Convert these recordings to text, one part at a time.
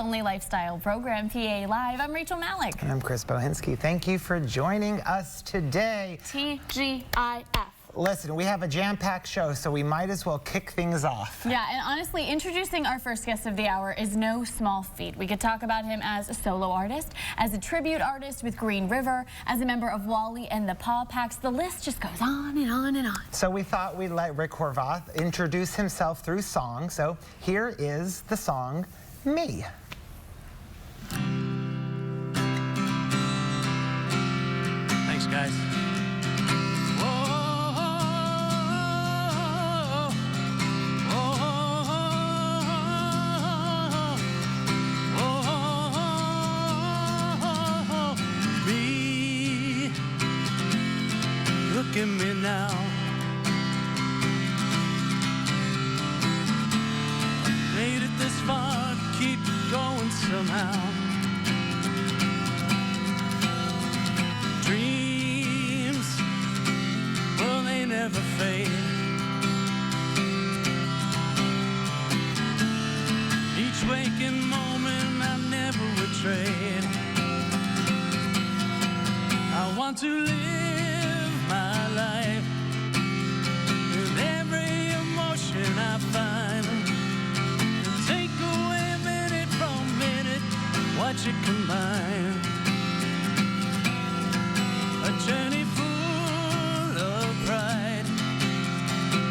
only lifestyle program, PALive. I'm Rachel Malik. And I'm Chris Bohinski. Thank you for joining us today. TGIF. Listen, we have a jam-packed show, so we might as well kick things off. Yeah, and honestly, introducing our first guest of the hour is no small feat. We could talk about him as a solo artist, as a tribute artist with Green River, as a member of Wally and the Paw Packs. The list just goes on and on and on. So we thought we'd let Rick Horvath introduce himself through song. So here is the song, Me. Thanks, guys. Look at me now. I made it this far, keep going somehow. Dreams, well, they never fade. Each waking moment I never would trade. I want to live my life with every emotion I find. Take away minute from minute, watch it combine. A journey full of pride.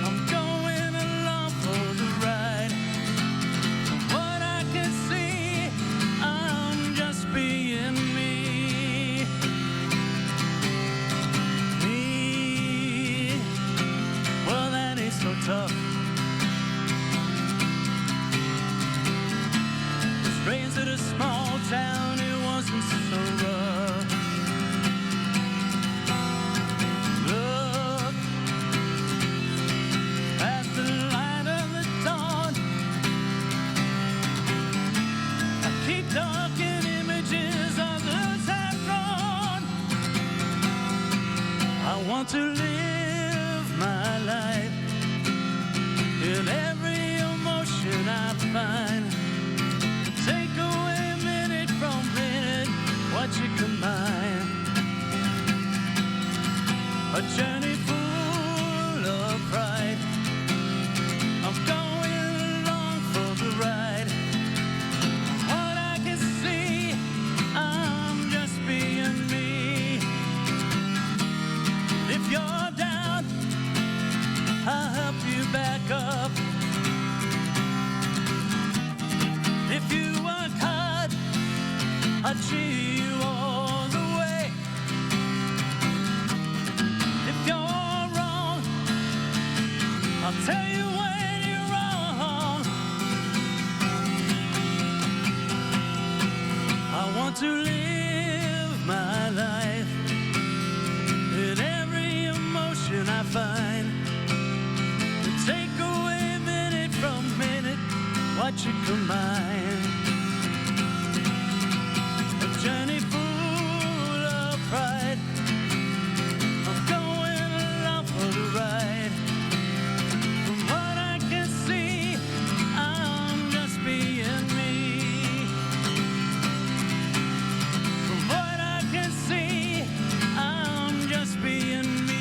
I'm going along for the ride. From what I can see, I'm just being me. Tough. Was raised in a small town, it wasn't so rough. Look at the light of the dawn. I keep talking images others have drawn. I want to live my life in every emotion I find. Take away minute from minute, watch it combine. A journey full of pride. I'm going along for the ride. What I can see, I'm just being me. If you're down, I'll help you back up. If you work hard, I'll cheer you all the way. If you're wrong, I'll tell you when you're wrong. I want to live my life in every emotion I find. Take away minute from minute, watch it combine. A journey full of pride. I'm going along for the ride. From what I can see, I'm just being me. From what I can see, I'm just being me.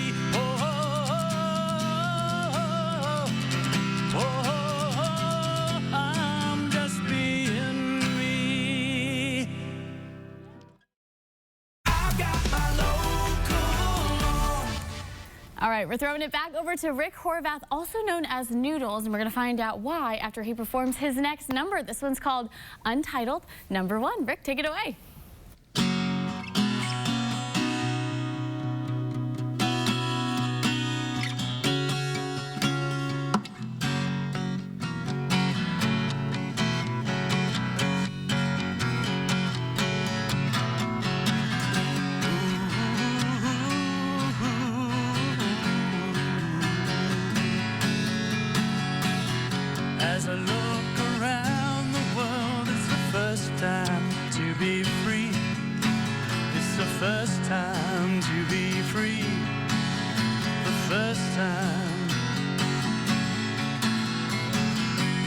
All right, we're throwing it back over to Rick Horvath, also known as Noodles, and we're going to find out why after he performs his next number. This one's called Untitled Number 1. Rick, take it away. As I look around the world, it's the first time to be free. It's the first time to be free. The first time.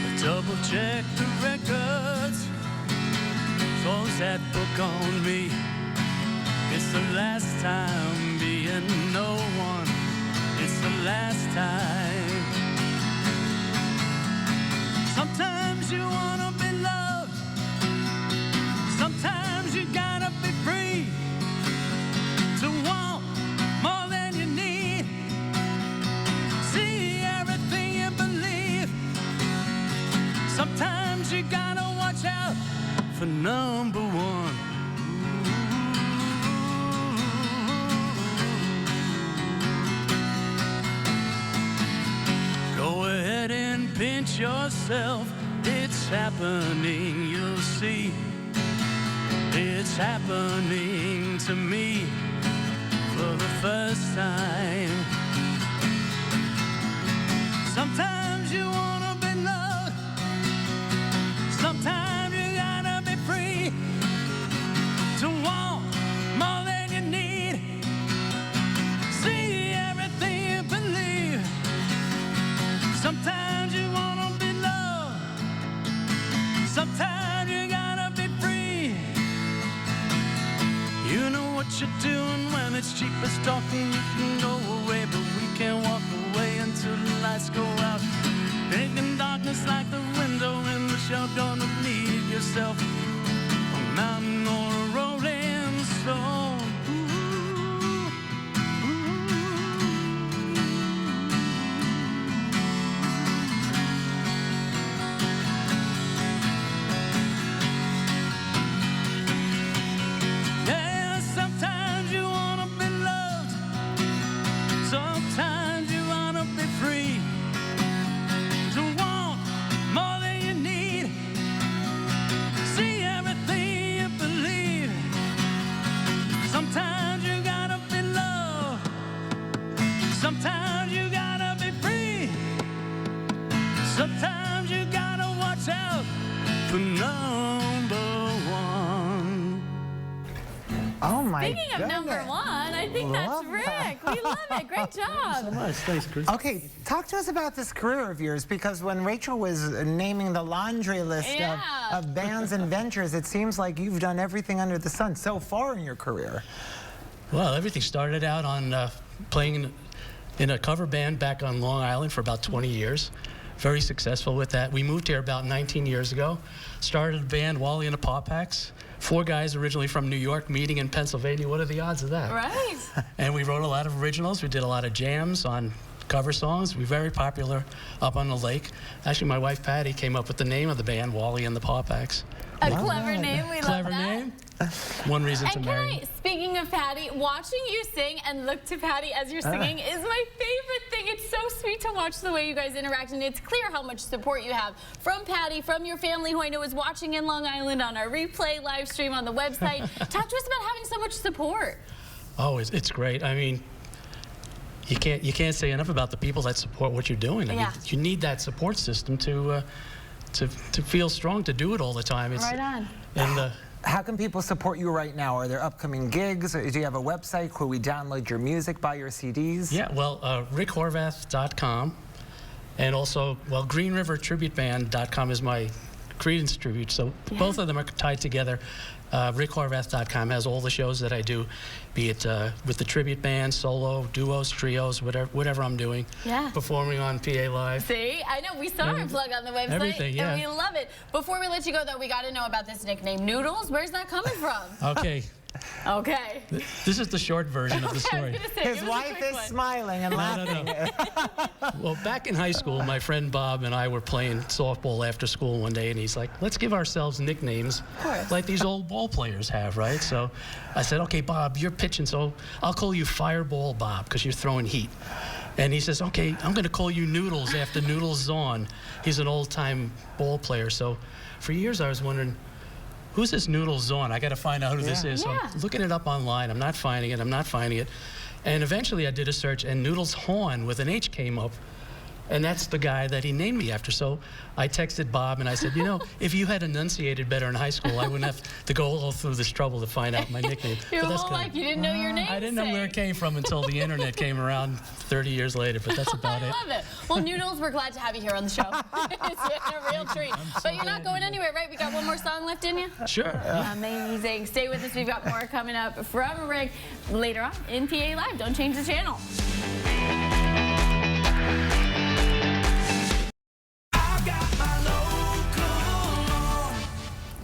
I double check the records close that book on me. It's the last time being no one. It's the last time. Sometimes you wanna be loved. Sometimes you gotta be free to want more than you need. See everything you believe. Sometimes you gotta watch out for number one. Go ahead and pinch yourself. It's happening, you'll see. It's happening to me for the first time. Sometimes you wanna be loved. Sometimes you gotta be free to want more than you need. See everything you believe. Sometimes you wanna be loved. Sometimes you gotta be free. You know what you're doing when it's cheapest talking. You can go away, but we can't walk away until the lights go out. Making darkness like the window in the show. Gonna need yourself a mountain or a rolling stone. Yeah, sometimes you wanna be loved. Sometimes you wanna be free to want more than you need. See everything you believe. Sometimes you gotta be loved. Sometimes you gotta be free. Sometimes you gotta watch out for number one. Oh my Speaking of number goodness. one, I think that's Love Rick. We love it. Great job. Nice, thanks, Chris. Okay, talk to us about this career of yours, because when Rachel was naming the laundry list Yeah. of bands and ventures, it seems like you've done everything under the sun so far in your career. Well, everything started out on playing in a cover band back on Long Island for about 20 years. Very successful with that. We moved here about 19 years ago. Started a band, Wally and the Paw Packs. 4 guys originally from New York meeting in Pennsylvania. What are the odds of that? Right. And we wrote a lot of originals. We did a lot of jams on cover songs. We were very popular up on the lake. Actually, my wife Patty came up with the name of the band, Wally and the Paw Packs. A clever name. We Clever love that. name. One reason to And can marry. speaking of Patty, watching you sing and look to Patty as you're singing is my favorite thing. It's so sweet to watch the way you guys interact, and it's clear how much support you have from Patty, from your family, who I know is watching in Long Island on our replay live stream on the website. Talk to us about having so much support. Oh, it's great. I mean, you can't say enough about the people that support what you're doing. I mean, Yeah. you need that support system to feel strong to do it all the time. It's, Right on. And How can people support you right now? Are there upcoming gigs? Or do you have a website? Could we download your music, buy your CDs? yeah, well, rickhorvath.com, and also, well, greenrivertributeband.com is my Creedence tribute. So both of them are tied together. rickhorvath.com has all the shows that I do, be it with the tribute band, solo, duos, trios, whatever I'm doing. Yeah. Performing on PALive. See, I know we saw our plug on the website, everything, yeah. and we love it. Before we let you go, though, we got to know about this nickname, Noodles. Where's that coming from? Okay, Okay. this is the short version of the Okay, I was story. gonna say, His give us a wife quick is one. smiling and laughing. Well, back in high school, my friend Bob and I were playing softball after school one day, and he's like, let's give ourselves nicknames course. like these old ball players have, right? So I said, okay, Bob, you're pitching, so I'll call you Fireball Bob because you're throwing heat. And he says, okay, I'm going to call you Noodles after Noodles Zahn. He's an old-time ball player. So for years I was wondering, who's this Noodles Zahn? I got to find out who this Yeah. is. So Yeah. I'm looking it up online. I'm not finding it. And eventually I did a search, and Noodles Horn with an H came up. And that's the guy that he named me after. So I texted Bob and I said, you know, if you had enunciated better in high school, I wouldn't have to go all through this trouble to find out my nickname. Your But that's whole good. life, you didn't know your name. I didn't know where it came from until the internet came around 30 years later, but that's about it. I love it. Well, Noodles, we're glad to have you here on the show. It's been a real treat. But you're not going anywhere, right? We got one more song left in you? Sure. Amazing. Stay with us. We've got more coming up from Rick later on in PALive. Don't change the channel.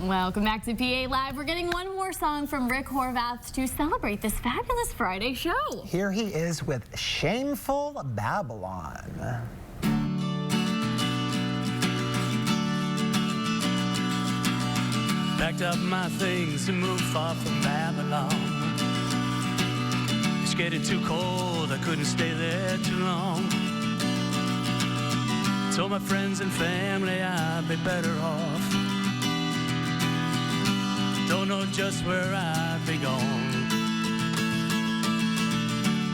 Welcome back to PALive. We're getting one more song from Rick Horvath to celebrate this fabulous Friday show. Here he is with Shameful Babylon. Packed up my things and moved far from Babylon. It's getting too cold, I couldn't stay there too long. Told my friends and family I'd be better off. Don't know just where I'd be gone.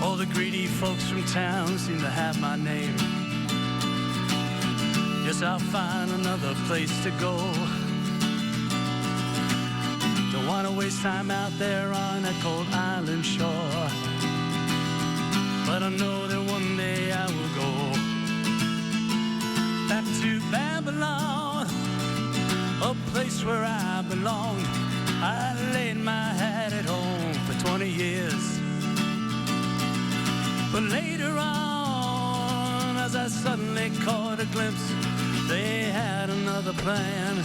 All the greedy folks from town seem to have my name. Guess I'll find another place to go. Don't want to waste time out there on that cold island shore. But I know that one day I will go back to Babylon, a place where I belong. I laid my hat at home for 20 years. But later on, as I suddenly caught a glimpse, they had another plan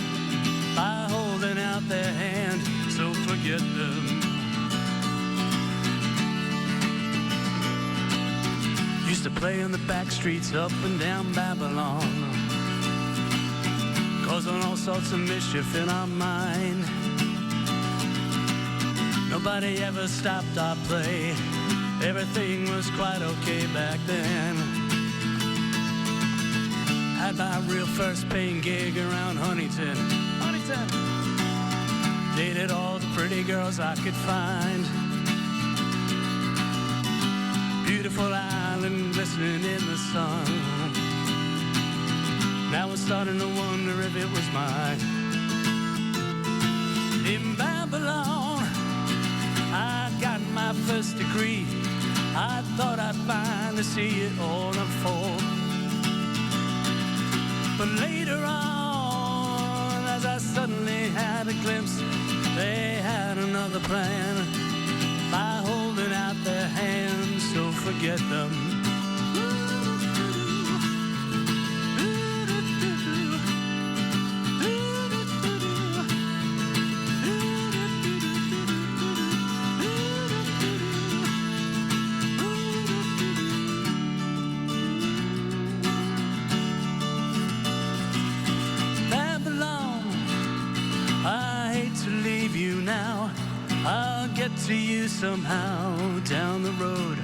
by holding out their hand, so forget them. Used to play in the back streets up and down Babylon, causing all sorts of mischief in our mind. Nobody ever stopped our play. Everything was quite okay back then. Had my real first paying gig around Huntington. Dated all the pretty girls I could find. Beautiful island glistening in the sun. Now I'm starting to wonder if it was mine. In Babylon, I got my first degree. I thought I'd finally see it all unfold. But later on, as I suddenly had a glimpse, they had another plan by holding out their hands, so forget them. I'll get to you somehow down the road.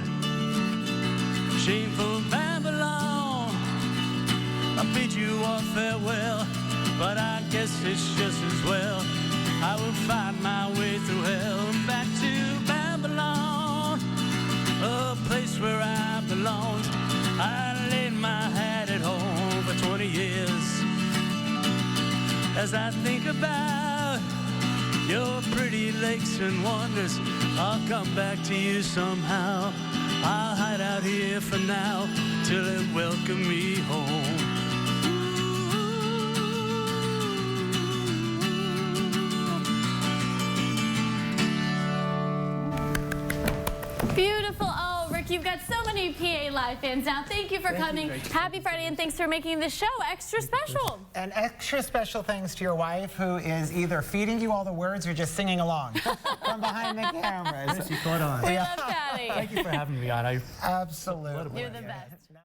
Shameful Babylon, I bid you all farewell, but I guess it's just as well. I will find my way through hell back to Babylon, a place where I belonged. I laid my hat at home for 20 years. As I think about your pretty lakes and wonders, I'll come back to you somehow. I'll hide out here for now till it welcome me home. Beautiful. Oh, Rick, you've got so many PALive fans now. Thank you for coming. Happy Friday, and thanks for making this show extra special. An extra special thanks to your wife, who is either feeding you all the words or just singing along from behind the cameras. Yes, you caught on. We love Patty. Thank you for having me on. Absolutely. You're the best.